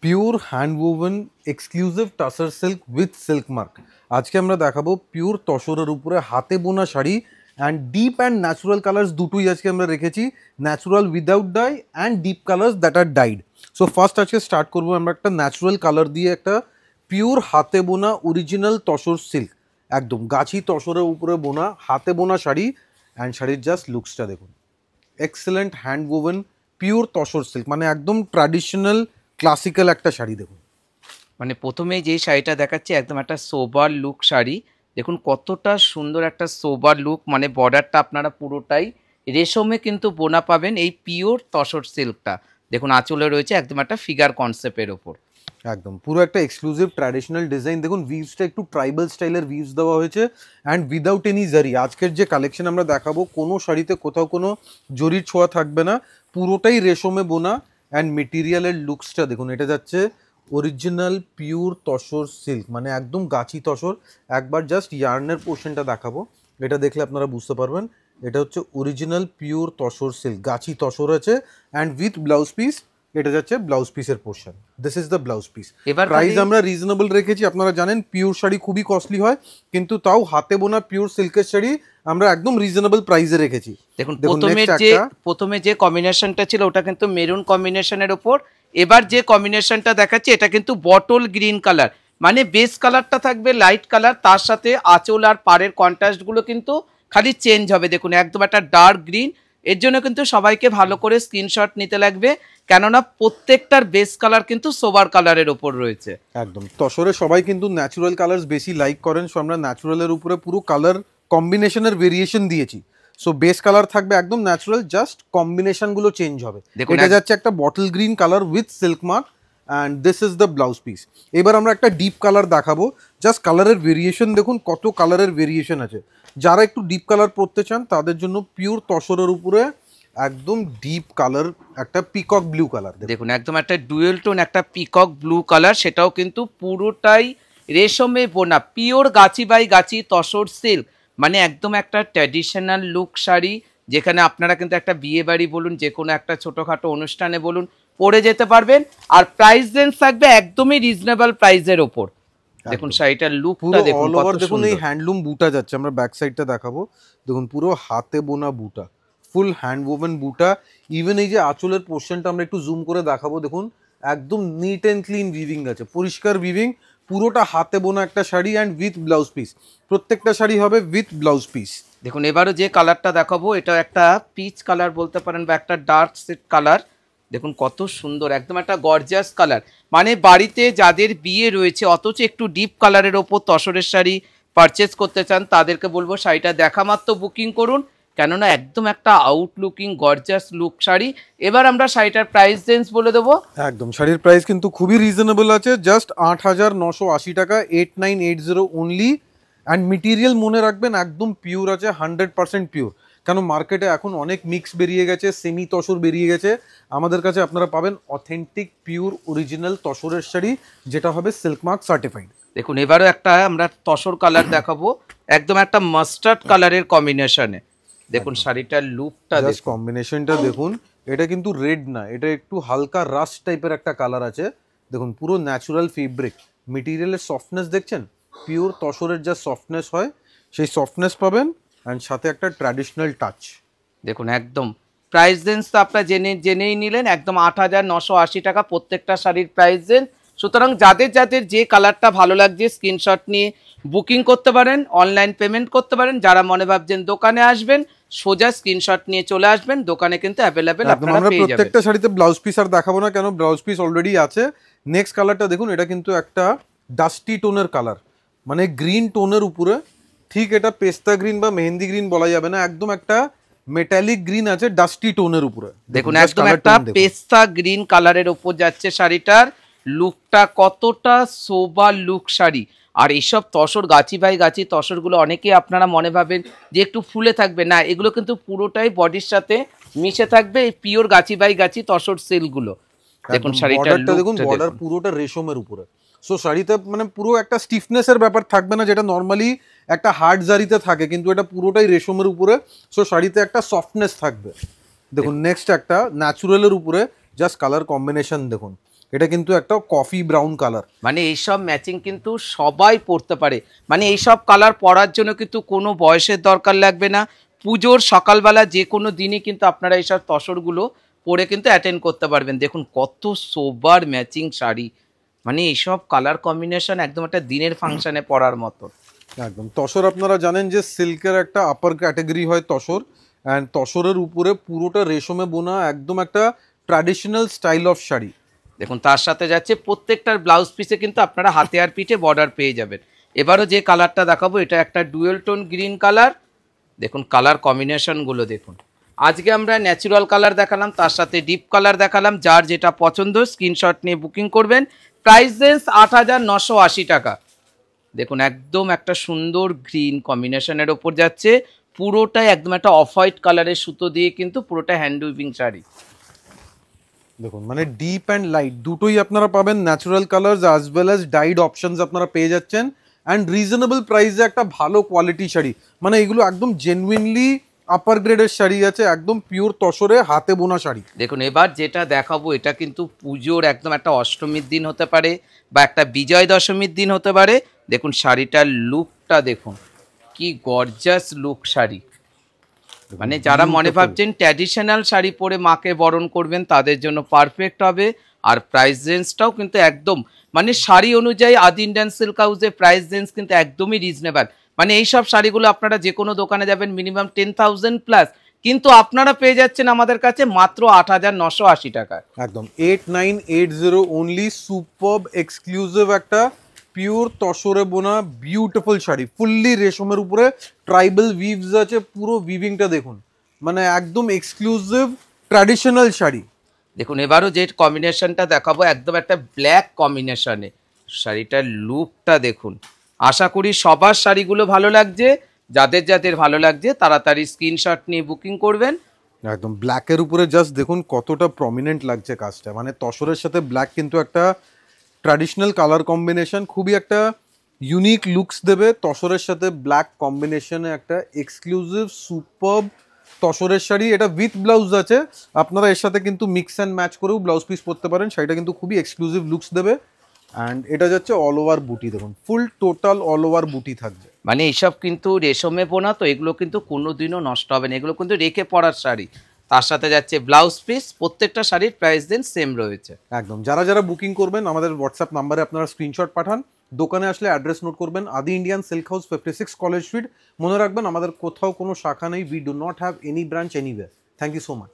Pure hand woven exclusive tussar silk with silk mark. আজকে আমরা দেখাবো পিওর তসরের উপরে হাতে বোনা sari and deep and natural colours দুটোই আজকে আমরা রেখেছি, natural without dye and deep colours that are dyed. So first আজকে স্টার্ট করবো আমরা একটা ন্যাচুরাল কালার দিয়ে, একটা পিওর হাতে বোনা অরিজিনাল তসর সিল্ক, একদম গাছি তসরের উপরে বোনা হাতে বোনা শাড়ি। অ্যান্ড শাড়ির জাস্ট লুকসটা দেখুন, excellent hand woven pure tussar silk, মানে একদম ট্র্যাডিশনাল ক্লাসিক্যাল একটা শাড়ি। দেখুন মানে প্রথমে যে শাড়িটা দেখাচ্ছি একদম একটা সোবার লুক শাড়ি। দেখুন কতটা সুন্দর একটা সোবার লুক, মানে বর্ডারটা আপনারা পুরোটাই রেশমে কিন্তু বোনা পাবেন এই পিওর তসর সিল্কটা। দেখুন আঁচলে রয়েছে একদম একটা ফিগার কনসেপ্টের ওপর, একদম পুরো একটা এক্সক্লুসিভ ট্র্যাডিশনাল ডিজাইন। দেখুন ভিভসটা একটু ট্রাইবাল স্টাইলের ভিভস দেওয়া হয়েছে অ্যান্ড উইদাউট এনি জারি। আজকের যে কালেকশন আমরা দেখাবো কোনো শাড়িতে কোথাও কোনো জরির ছোঁয়া থাকবে না, পুরোটাই রেশমে বোনা। অ্যান্ড মেটেরিয়ালের লুকসটা দেখুন, এটা যাচ্ছে অরিজিনাল পিওর তসর সিল্ক, মানে একদম গাছি তসর। একবার জাস্ট ইয়ার্নের পোর্শনটা দেখাবো, এটা দেখলে আপনারা বুঝতে পারবেন। এটা হচ্ছে অরিজিনাল পিওর তসর সিল্ক, গাছি তসর আছে অ্যান্ড উইথ ব্লাউজ পিস। এটা যাচ্ছে ব্লাউজ পিসের portion, this is the blouse piece. এবার প্রাইস আমরা রিজনেবল রেখেছি। আপনারা জানেন পিওর শাড়ি খুবই কস্টলি হয়, কিন্তু তাও হাতে বোনা পিওর সিল্কের শাড়ি আমরা একদম রিজনেবল প্রাইসে রেখেছি। দেখুন প্রথমে যে কম্বিনেশনটা ছিল ওটা কিন্তু মেরুন কম্বিনেশনের ওপর। এবার যে কম্বিনেশনটা দেখাচ্ছি এটা কিন্তু বটল গ্রিন কালার, মানে বেস কালারটা থাকবে লাইট কালার, তার সাথে আঁচল আর পাড়ের কন্ট্রাস্টগুলো কিন্তু খালি চেঞ্জ হবে। দেখুন একদম একটা ডার্ক গ্রিন। এর জন্য কিন্তু সবাইকে ভালো করে স্ক্রিনশট নিতে লাগবে, কেননা প্রত্যেকটার বেস কালার কিন্তু সোবার কালারের ওপর রয়েছে। একদম তসরে সবাই কিন্তু ন্যাচুরাল কালার্স বেশি লাইক করেন, সো আমরা ন্যাচুরালের উপরে পুরো কালার কম্বিনেশনের ভেরিয়েশন দিয়েছি। সো বেস কালার থাকবে একদম ন্যাচুরাল, জাস্ট কম্বিনেশনগুলো চেঞ্জ হবে। এটা যাচ্ছে একটা bottle green colour with silk mark and this is the blouse piece. এবার আমরা একটা ডিপ কালার দেখাবো, জাস্ট কালারের ভেরিয়েশন দেখুন কত কালারের ভেরিয়েশন আছে। যারা একটু ডিপ কালার পরতে চান তাদের জন্য পিওর তসরের উপরে একদম ডিপ কালার একটা পিকক ব্লু কালার। দেখুন একদম একটা ডুয়েল টোন একটা পিকক ব্লু কালার, সেটাও কিন্তু পুরোটাই রেশমে বোনা pure Gachhi by Gachhi tussar silk, মানে একদম একটা ট্র্যাডিশনাল লুক শাড়ি, যেখানে আপনারা কিন্তু একটা বিয়ে বাড়ি বলুন, যে কোনো একটা ছোটোখাটো অনুষ্ঠানে বলুন পরে যেতে পারবেন। আর প্রাইস রেঞ্জ থাকবে একদমই রিজনেবল প্রাইসের ওপর। দেখুন শাড়িটার লুকটা দেখুন, অল ওভার দেখুন এই হ্যান্ডলুম বুটা যাচ্ছে। আমরা ব্যাক সাইডটা দেখাবো, দেখুন পুরো হাতে বোনা বুটা, ফুল হ্যান্ড ওভেন বুটা। ইভেন এই যে আঁচলের পোর্শনটা আমরা একটু জুম করে দেখাবো, দেখুন একদম নিট অ্যান্ড ক্লিন উইভিং আছে, পরিষ্কার উইভিং, পুরোটা হাতে বোনা একটা sari and with blouse piece. প্রত্যেকটা শাড়ি হবে উইথ ব্লাউজ পিস। দেখুন এবারও যে কালারটা দেখাবো এটা একটা পিচ কালার বলতে পারেন বা একটা ডার্ক সেট কালার। দেখুন কত সুন্দর, একদম একটা গর্জিয়াস কালার, মানে বাড়িতে যাদের বিয়ে রয়েছে অথচ একটু ডিপ কালারের ওপর তসরের শাড়ি পারচেস করতে চান তাদেরকে বলবো শাড়িটা দেখা মাত্র বুকিং করুন, কেননা একদম একটা আউটলুকিং গর্জিয়াস লুক শাড়ি। এবার আমরা শাড়িটার প্রাইস রেঞ্জ বলে দেবো। একদম শাড়ির প্রাইস কিন্তু খুবই রিজনেবল আছে, জাস্ট ৮,৯৮০ টাকা, 8980 অনলি। অ্যান্ড মেটেরিয়াল মনে রাখবেন একদম পিওর আছে, 100% পিওর। কেন মার্কেটে এখন অনেক মিক্স বেরিয়ে গেছে, সেমি তসর বেরিয়ে গেছে, আমাদের কাছে আপনারা পাবেন অথেন্টিক পিওর অরিজিনাল তসরের শাড়ি, যেটা হবে সিল্ক মার্ক সার্টিফাইড। দেখুন এবারও একটা আমরা তসর কালার দেখাবো, একদম একটা মাস্টার্ড কালারের কম্বিনেশনে। দেখুন শাড়িটার লুকটা জাস্ট কম্বিনেশনটা দেখুন, এটা কিন্তু রেড না, এটা একটু হালকা রাস্ট টাইপের একটা কালার আছে। দেখুন পুরো ন্যাচুরাল ফেব্রিক, মেটেরিয়ালের সফটনেস দেখছেন, পিওর তসরের যা সফটনেস হয় সেই সফটনেস পাবেন অ্যান্ড সাথে একটা ট্র্যাডিশনাল টাচ। দেখুন একদম প্রাইস রেঞ্জ তো আপনারা জেনেই নিলেন, একদম ৮,৯৮০ টাকা প্রত্যেকটা শাড়ির প্রাইস রেঞ্জ। সুতরাং যাদের যাদের যে কালারটা ভালো লাগছে স্ক্রিনশট নিয়ে বুকিং করতে পারেন, অনলাইন পেমেন্ট করতে পারেন। যারা মনে ভাবছেন দোকানে আসবেন, সোজা স্ক্রিনশট নিয়ে চলে আসবেন, দোকানে কিন্তু অ্যাভেলেবেল আপনারা পেয়ে যাবেন। প্রত্যেকটা শাড়িতে ব্লাউজ পিস আর দেখাবো না, কেন ব্লাউজ পিস অলরেডি আছে। নেক্সট কালারটা দেখুন, এটা কিন্তু একটা ডাস্টি টোনের কালার, মানে গ্রিন টোনের উপরে, ঠিক এটা পেস্তা গ্রিন বা মেহেন্দি গ্রিন বলা যাবে না, একদম একটা মেটালিক গ্রিন আছে ডাস্টি টোনের উপরে। দেখুন একদম একটা পেস্তা গ্রিন কালারের উপর যাচ্ছে শাড়িটার লুকটা, কতটা সোবার লুক শাড়ি। আর এইসব তসর গাছি বাই গাছি তসরগুলো অনেকেই আপনারা মনে ভাবেন যে একটু ফুলে থাকবে, না এগুলো কিন্তু পুরোটাই বডির সাথে মিশে থাকবে এই পিওর গাছি বাই গাছি তসর সিল্কগুলো। দেখুন শাড়িটা দেখুন, বর্ডার পুরোটা রেশমের উপরে। সো শাড়িতে মানে পুরো একটা স্টিফনেসের ব্যাপার থাকবে না, যেটা নর্মালি একটা হার্ড জারিতে থাকে, কিন্তু এটা পুরোটাই রেশমের উপরে। সো শাড়িতে একটা সফটনেস থাকবে। দেখুন নেক্সট একটা ন্যাচুরালের উপরে, জাস্ট কালার কম্বিনেশন দেখুন, এটা কিন্তু একটা কফি ব্রাউন কালার। মানে এইসব ম্যাচিং কিন্তু সবাই পরতে পারে, মানে এইসব কালার পরার জন্য কিন্তু কোনো বয়সের দরকার লাগবে না। পুজোর সকালবেলা যে কোনো দিনই কিন্তু আপনারা এইসব তসরগুলো পরে কিন্তু অ্যাটেন্ড করতে পারবেন। দেখুন কত সোবার ম্যাচিং শাড়ি, মানে এইসব কালার কম্বিনেশন একদম একটা দিনের ফাংশনে পরার মতো। একদম তসর আপনারা জানেন যে সিল্কের একটা আপার ক্যাটাগরি হয় তসর, অ্যান্ড তসরের উপরে পুরোটা রেশমে বোনা একদম একটা ট্র্যাডিশনাল স্টাইল অফ শাড়ি। দেখুন তার সাথে যাচ্ছে প্রত্যেকটার ব্লাউজ পিসে কিন্তু আপনারা হাতে আর পিঠে বর্ডার পেয়ে যাবেন। এবারও যে কালারটা দেখাবো এটা একটা ডুয়েল টোন গ্রিন কালার। দেখুন কালার কম্বিনেশনগুলো দেখুন। আজকে আমরা ন্যাচারাল কালার দেখালাম, তার সাথে ডিপ কালার দেখালাম। যার যেটা পছন্দ স্ক্রিনশট নিয়ে বুকিং করবেন। প্রাইস রেঞ্জ 8,980 টাকা। দেখুন একদম একটা সুন্দর গ্রিন কম্বিনেশনের ওপর যাচ্ছে, পুরোটাই একদম একটা অফ হোয়াইট কালারের সুতো দিয়ে কিন্তু পুরোটা হ্যান্ড উইভিং শাড়ি। দেখুন মানে ডিপ অ্যান্ড লাইট দুটোই আপনারা পাবেন, natural colours as well as died options আপনারা পেয়ে যাচ্ছেন, অ্যান্ড রিজনেবল প্রাইসে একটা ভালো কোয়ালিটি শাড়ি। মানে এগুলো একদম জেনুইনলি আপার গ্রেডের শাড়ি আছে, একদম পিওর তসরে হাতে বোনা শাড়ি। দেখুন এবার যেটা দেখাবো এটা কিন্তু পুজোর একদম একটা অষ্টমীর দিন হতে পারে বা একটা বিজয় দশমীর দিন হতে পারে। দেখুন শাড়িটার লুকটা দেখুন, কি গর্জাস লুক শাড়ি। মানে যারা মনে ভাবছেন ট্র্যাডিশনাল শাড়ি পরে মাকে বরণ করবেন তাদের জন্য পারফেক্ট হবে। আর প্রাইস রেঞ্জটাও কিন্তু একদম মানে শাড়ি অনুযায়ী আদি ইন্ডিয়ান সিল্ক হাউসের প্রাইস রেঞ্জ কিন্তু একদমই রিজনেবল। মানে এইসব শাড়িগুলো আপনারা যে কোনো দোকানে যাবেন মিনিমাম 10,000 প্লাস, কিন্তু আপনারা পেয়ে যাচ্ছেন আমাদের কাছে মাত্র 8,980 টাকায়। একদম 8980 অনলি। সুপারব এক্সক্লুসিভ একটা পিওর তসরে বোনা বিউটিফুল শাড়ি, ফুললি রেশমের উপরে ট্রাইবাল উইভস আছে, পুরো উইভিংটা দেখুন, মানে একদম এক্সক্লুসিভ ট্র্যাডিশনাল শাড়ি। দেখুন এবারও যে কম্বিনেশনটা দেখাবো একদম একটা ব্ল্যাক কম্বিনেশনে, শাড়িটার লুকটা দেখুন। আশা করি সবার শাড়িগুলো ভালো লাগছে, যাদের যাদের ভালো লাগছে তাড়াতাড়ি স্ক্রিনশট নিয়ে বুকিং করবেন। একদম ব্ল্যাকের উপরে জাস্ট দেখুন কতটা প্রমিনেন্ট লাগছে কাজটা, মানে তসরের সাথে ব্ল্যাক কিন্তু একটা ট্র্যাডিশনাল কালার কম্বিনেশন, খুবই একটা ইউনিক লুকস দেবে। তসরের সাথে ব্ল্যাক কম্বিনেশনে একটা এক্সক্লুসিভ সুপারব তসরের শাড়ি, এটা উইথ ব্লাউজ আছে। আপনারা এর সাথে কিন্তু মিক্স অ্যান্ড ম্যাচ করেও ব্লাউজ পিস পরতে পারেন, শাড়িটা কিন্তু খুবই এক্সক্লুসিভ লুকস দেবে। অ্যান্ড এটা যাচ্ছে অল ওভার বুটি, দেখুন ফুল টোটাল অল ওভার বুটি থাকবে। মানে এইসব কিন্তু রেশমে বোনা, তো এগুলো কিন্তু কোনোদিনও নষ্ট হবে না, এগুলো কিন্তু রেখে পড়ার শাড়ি। তার সাথে যাচ্ছে ব্লাউজ পিস, প্রত্যেকটা শাড়ির প্রাইস দিন সেম রয়েছে। একদম যারা যারা বুকিং করবেন আমাদের হোয়াটসঅ্যাপ নাম্বারে আপনারা স্ক্রিনশট পাঠান, দোকানে আসলে অ্যাড্রেস নোট করবেন, Adi Indian silk house 56 college street. মনে রাখবেন আমাদের কোথাও কোনো শাখা নেই, we do not have any branch anywhere. Thank you so much.